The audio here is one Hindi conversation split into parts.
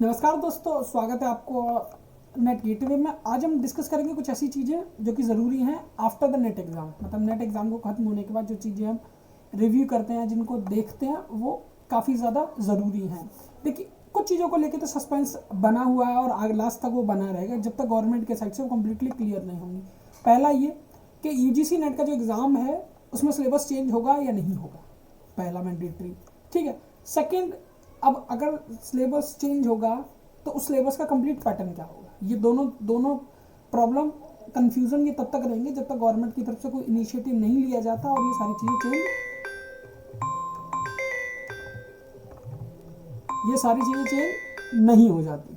नमस्कार दोस्तों, स्वागत है आपको नेट गेटवे में। आज हम डिस्कस करेंगे कुछ ऐसी चीज़ें जो कि ज़रूरी हैं आफ्टर द नेट एग्ज़ाम। मतलब नेट एग्ज़ाम को ख़त्म होने के बाद जो चीज़ें हम रिव्यू करते हैं, जिनको देखते हैं, वो काफ़ी ज़्यादा ज़रूरी हैं। देखिए, कुछ चीज़ों को लेकर तो सस्पेंस बना हुआ है और आगे लास्ट तक वो बना रहेगा जब तक गवर्नमेंट के साइड से वो कम्प्लीटली क्लियर नहीं होंगी। पहला ये कि यूजीसी नेट का जो एग्ज़ाम है उसमें सिलेबस चेंज होगा या नहीं होगा, पहला मैंडेटरी। ठीक है। सेकेंड, अब अगर सिलेबस चेंज होगा तो उस सिलेबस का कंप्लीट पैटर्न क्या होगा। ये दोनों प्रॉब्लम कंफ्यूजन ये तब तक रहेंगे जब तक गवर्नमेंट की तरफ से कोई इनिशिएटिव नहीं लिया जाता और ये सारी चीज़ें चेंज नहीं हो जाती,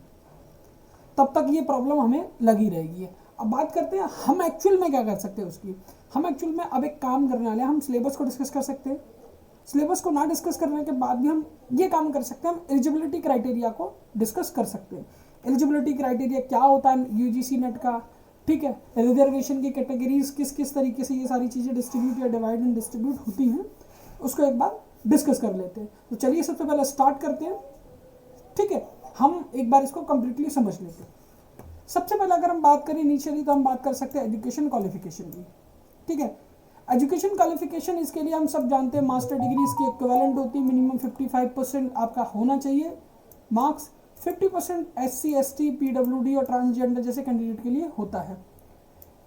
तब तक ये प्रॉब्लम हमें लगी रहेगी। अब बात करते हैं हम एक्चुअल में क्या कर सकते हैं उसकी। हम एक्चुअल में अब एक काम करने वाले हैं, हम सिलेबस को डिस्कस कर सकते हैं। सिलेबस को ना डिस्कस करने के बाद भी हम ये काम कर सकते हैं, हम एलिजिबिलिटी क्राइटेरिया को डिस्कस कर सकते हैं। एलिजिबिलिटी क्राइटेरिया क्या होता है यूजीसी नेट का, ठीक है। रिजर्वेशन की कैटेगरीज किस किस तरीके से ये सारी चीज़ें डिस्ट्रीब्यूट या डिवाइड एंड डिस्ट्रीब्यूट होती हैं, उसको एक बार डिस्कस कर लेते हैं। तो चलिए सबसे पहले स्टार्ट करते हैं। ठीक है, हम एक बार इसको कंप्लीटली समझ लेते हैं। सबसे पहले अगर हम बात करें इनिशियली, तो हम बात कर सकते हैं एजुकेशन क्वालिफिकेशन की। ठीक है, एजुकेशन क्वालिफिकेशन इसके लिए हम सब जानते हैं मास्टर डिग्री इसकी इक्विवेलेंट होती है। मिनिमम 55% आपका होना चाहिए मार्क्स। 50% SC ST PWD और ट्रांसजेंडर जैसे कैंडिडेट के लिए होता है।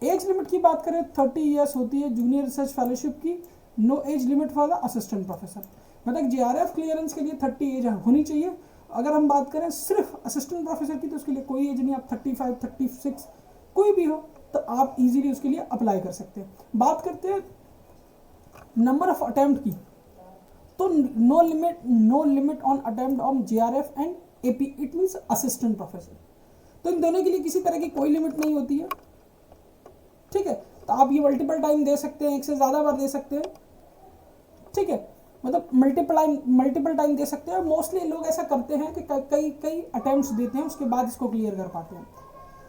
एज लिमिट की बात करें 30 ईयर्स होती है जूनियर रिसर्च फेलोशिप की। No age limit for the assistant professor, मतलब JRF क्लियरेंस के लिए 30 एज होनी चाहिए। अगर हम बात करें सिर्फ असिस्टेंट प्रोफेसर की तो उसके लिए कोई एज नहीं, आप 35 36 कोई भी हो तो आप इजीली उसके लिए अप्लाई कर सकते हैं। बात करते हैं नंबर ऑफ अटेम्प्ट की, तो no limit on attempt on JRF and AP, it means assistant professor. तो इन दोनों के लिए किसी तरह की कोई लिमिट नहीं होती है। ठीक है, तो आप ये मल्टीपल टाइम दे सकते हैं, एक से ज़्यादा बार दे सकते हैं। ठीक है, मतलब मल्टीपल टाइम दे सकते हैं। मोस्टली लोग ऐसा करते हैं कि कई अटेम्प्ट्स देते हैं, उसके बाद इसको क्लियर कर पाते हैं।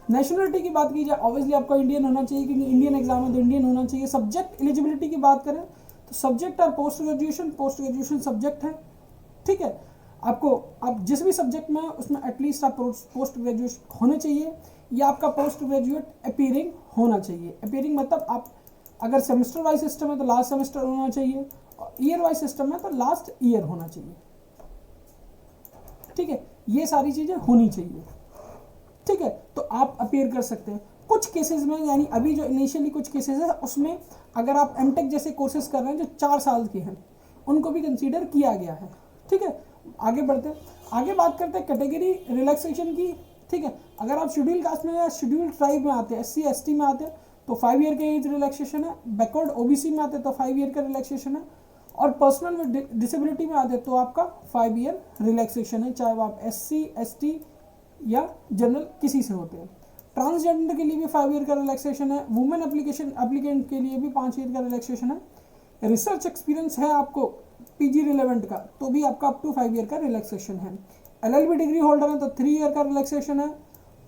नेशनलिटी की बात की जाए, ऑब्वियसली आपको इंडियन होना चाहिए क्योंकि इंडियन एग्जाम है तो इंडियन होना चाहिए। सब्जेक्ट एलिजिबिलिटी की बात करें तो सब्जेक्ट और पोस्ट ग्रेजुएशन सब्जेक्ट है। ठीक है, आप जिस भी सब्जेक्ट में उसमें एटलीस्ट आप पोस्ट ग्रेजुएट होने चाहिए या आपका पोस्ट ग्रेजुएट अपीयरिंग होना चाहिए। अपीयरिंग मतलब आप अगर सेमेस्टर वाइज सिस्टम है तो लास्ट सेमेस्टर होना चाहिए, और ईयर वाइज सिस्टम है तो लास्ट ईयर होना चाहिए। ठीक है, ये सारी चीज़ें होनी चाहिए। ठीक है, तो आप अपीयर कर सकते हैं। कुछ केसेस में, यानी अभी जो इनिशियली कुछ केसेस है उसमें अगर आप एमटेक जैसे कोर्सेज कर रहे हैं जो 4 साल के हैं, उनको भी कंसीडर किया गया है। ठीक है, आगे बढ़ते हैं। आगे बात करते हैं कैटेगरी रिलैक्सेशन की। ठीक है, अगर आप शेड्यूल कास्ट में या शेड्यूल ट्राइब में आते हैं, SC ST में आते हैं तो 5 ईयर का एज रिलैक्सेशन है। बैकवर्ड OBC में आते हैं तो 5 ईयर का रिलैक्सेशन है। और पर्सनल में डिसेबिलिटी में आते हैं तो आपका 5 ईयर रिलैक्सेशन है, चाहे वो आप SC ST या जनरल किसी से होते हैं। ट्रांसजेंडर के लिए भी 5 ईयर का रिलैक्सेशन है। वुमेन एप्लीकेंट के लिए भी 5 ईयर का रिलैक्सेशन है। रिसर्च एक्सपीरियंस है आपको PG रिलेवेंट का तो भी आपका अप टू 5 ईयर का रिलैक्सेशन है। LLB डिग्री होल्डर है तो 3 ईयर का रिलैक्सेशन है।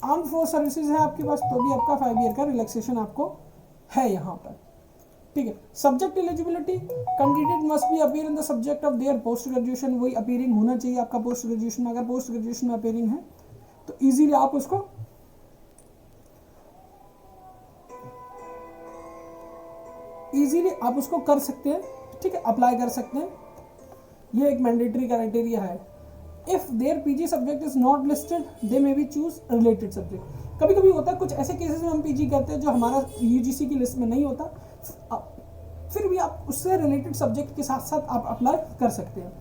आर्म फोर्स सर्विसेज है आपके पास तो भी आपका 5 ईयर का रिलैक्सेशन आपको है यहाँ पर। ठीक है, subject eligibility, candidate must be appear in the subject of their post graduation, वही अपीयरिंग होना चाहिए आपका पोस्ट ग्रेजुएशन में। अगर पोस्ट ग्रेजुएशन में अपीयरिंग है तो इजीली आप उसको कर सकते हैं। ठीक है, अप्लाई कर सकते हैं। ये एक मैंडेटरी क्राइटेरिया है। If their PG subject is not listed they may be choose related subject. कभी कभी होता है कुछ ऐसे केसेस में हम PG करते हैं जो हमारा UGC की लिस्ट में नहीं होता, फिर भी आप उससे रिलेटेड सब्जेक्ट के साथ साथ आप अप्लाई कर सकते हैं।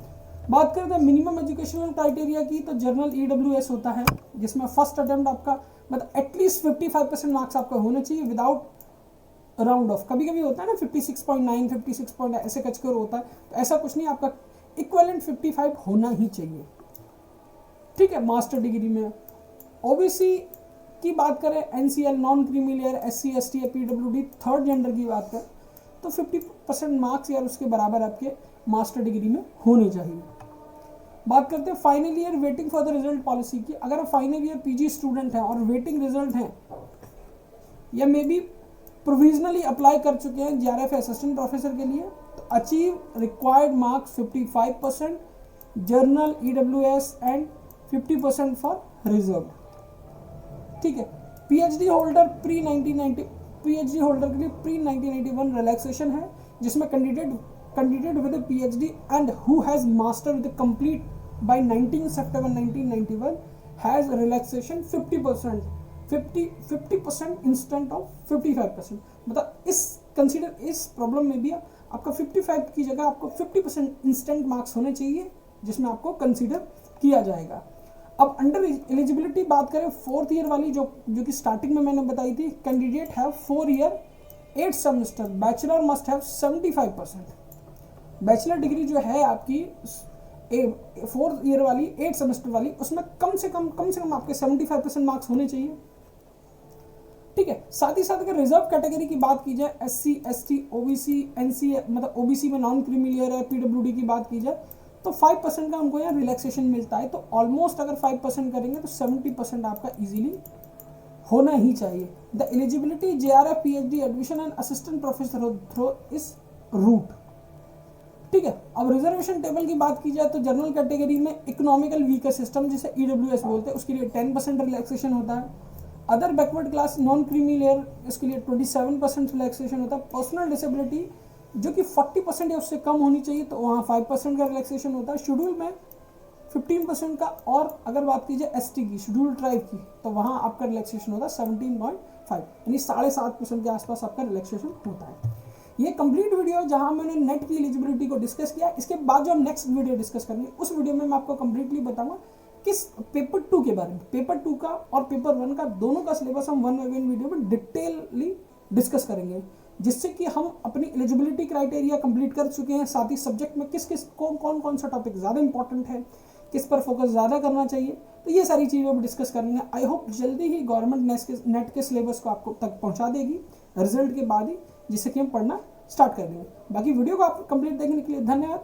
बात करते हैं मिनिमम एजुकेशनल क्राइटेरिया की, तो जनरल EWS होता है जिसमें फर्स्ट अटेम्प्ट आपका मतलब एटलीस्ट 55% मार्क्स आपका होना चाहिए विदाउट राउंड ऑफ। कभी कभी होता है ना 56.9 56 ऐसे कचकर होता है, तो ऐसा कुछ नहीं, आपका इक्वलेंट 55 होना ही चाहिए। ठीक है, मास्टर डिग्री में। OBC की बात करें, NCL non creamy layer, SC ST या PWD थर्ड जेंडर की बात करें तो 50% मार्क्स या उसके बराबर आपके मास्टर डिग्री में होने चाहिए। बात करते हैं final year waiting for the result policy की। अगर आप फाइनल ईयर PG स्टूडेंट हैं और वेटिंग रिजल्ट हैं या मे बी प्रोविजनली अप्लाई कर चुके हैं JRF असिस्टेंट प्रोफेसर के लिए, तो achieve required marks 55%, journal EWS and 50% for reserve. ठीक है, पीएचडी होल्डर पीएचडी होल्डर के लिए प्री 1991 रिलैक्सेशन है, जिसमें candidate with PhD and who has master with complete bye 19 September 1991 has relaxation 50% instant of 55%। मतलब इस प्रॉब्लम में भी आपका 55 की जगह आपको 50% इंस्टेंट मार्क्स होने चाहिए, जिसमें आपको कंसीडर किया जाएगा। अब अंडर एलिजिबिलिटी बात करें 4th ईयर वाली, जो कि स्टार्टिंग में मैंने बताई थी, candidate have 4 year 8 semester, bachelor must have 75%। Bachelor degree जो है आपकी 4th ईयर वाली 8 सेमेस्टर वाली, उसमें कम से कम आपके 75% मार्क्स होने चाहिए। ठीक है, साथ ही साथ अगर रिजर्व कैटेगरी की बात की जाए, SC ST OBC NC, मतलब OBC में नॉन क्रीमी लेयर है, PWD की बात की जाए तो 5% का हमको यहाँ रिलैक्सेशन मिलता है। तो ऑलमोस्ट अगर 5% करेंगे तो 70% आपका इजीली होना ही चाहिए। The eligibility JRF PhD admission and assistant professor through इस रूट। ठीक है, अब रिजर्वेशन टेबल की बात की जाए तो जनरल कैटेगरी में इकोनॉमिकल वीकर सिस्टम, जिसे EWS बोलते हैं, उसके लिए 10% रिलैक्सेशन होता है। Other backward class non creamy layer, इसके लिए 27% रिलैक्सेशन होता है। पर्सनल डिसेबिलिटी जो कि 40% या उससे कम होनी चाहिए, तो वहाँ 5% का रिलैक्सेशन होता है। शेड्यूल में 15% का, और अगर बात की जाए ST की, शेड्यूल ट्राइब की, तो वहाँ आपका रिलैक्सेशन होता है 17.5, यानी 7.5% के आसपास आपका रिलैक्सेशन होता है। ये कंप्लीट वीडियो जहाँ मैंने नेट की एलिजिबिलिटी को डिस्कस किया। इसके बाद जो हम नेक्स्ट वीडियो डिस्कस करेंगे, उस वीडियो में मैं आपको कंप्लीटली बताऊंगा किस पेपर 2 के बारे में, पेपर 2 का और पेपर 1 का दोनों का सिलेबस हम वन वीडियो में डिटेलली डिस्कस करेंगे, जिससे कि हम अपनी एलिजिबिलिटी क्राइटेरिया कंप्लीट कर चुके हैं। साथ ही सब्जेक्ट में कौन सा टॉपिक ज़्यादा इंपॉर्टेंट है, किस पर फोकस ज़्यादा करना चाहिए, तो ये सारी चीज़ें हम डिस्कस करेंगे। आई होप जल्दी ही गवर्नमेंट नेट के सिलेबस को आपको तक पहुंचा देगी रिजल्ट के बाद ही, जिससे कि हम पढ़ना स्टार्ट कर देंगे। बाकी वीडियो को आप कंप्लीट देखने के लिए धन्यवाद।